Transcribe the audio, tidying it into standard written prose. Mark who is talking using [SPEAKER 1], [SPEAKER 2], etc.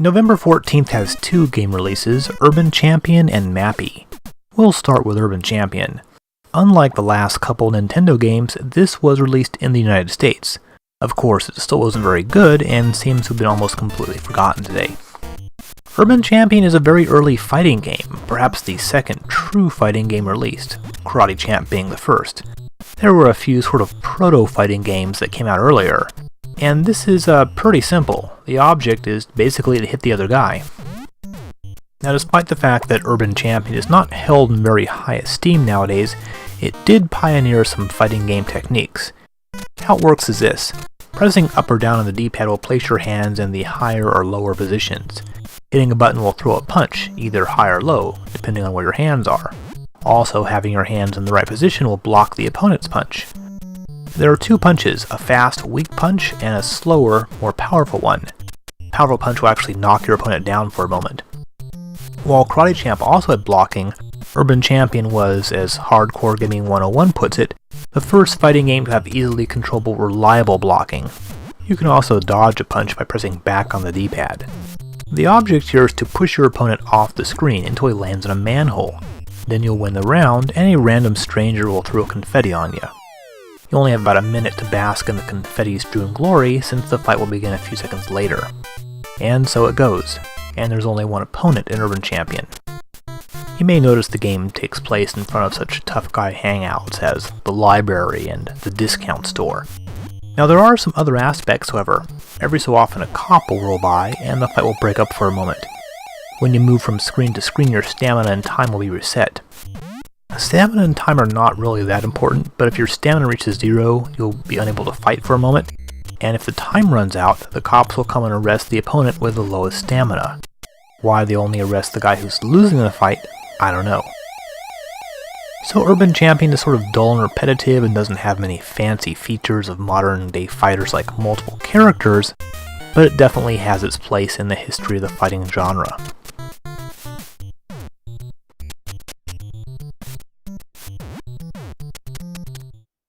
[SPEAKER 1] November 14th has two game releases, Urban Champion and Mappy. We'll start with Urban Champion. Unlike the last couple Nintendo games, this was released in the United States. Of course, it still wasn't very good and seems to have been almost completely forgotten today. Urban Champion is a very early fighting game, perhaps the second true fighting game released, Karate Champ being the first. There were a few sort of proto-fighting games that came out earlier, and this is pretty simple. The object is basically to hit the other guy. Now, despite the fact that Urban Champion is not held in very high esteem nowadays, it did pioneer some fighting game techniques. How it works is this. Pressing up or down on the D-pad will place your hands in the higher or lower positions. Hitting a button will throw a punch, either high or low, depending on where your hands are. Also, having your hands in the right position will block the opponent's punch. There are two punches, a fast, weak punch, and a slower, more powerful one. Powerful punch will actually knock your opponent down for a moment. While Karate Champ also had blocking, Urban Champion was, as Hardcore Gaming 101 puts it, the first fighting game to have easily controllable, reliable blocking. You can also dodge a punch by pressing back on the D-pad. The object here is to push your opponent off the screen until he lands in a manhole. Then you'll win the round, and a random stranger will throw confetti on you. You only have about a minute to bask in the confetti-strewn glory, since the fight will begin a few seconds later. And so it goes, and there's only one opponent in Urban Champion. You may notice the game takes place in front of such tough guy hangouts as the library and the discount store. Now there are some other aspects, however. Every so often a cop will roll by, and the fight will break up for a moment. When you move from screen to screen, your stamina and time will be reset. Stamina and time are not really that important, but if your stamina reaches 0, you'll be unable to fight for a moment, and if the time runs out, the cops will come and arrest the opponent with the lowest stamina. Why they only arrest the guy who's losing the fight, I don't know. So Urban Champion is sort of dull and repetitive and doesn't have many fancy features of modern day fighters like multiple characters, but it definitely has its place in the history of the fighting genre.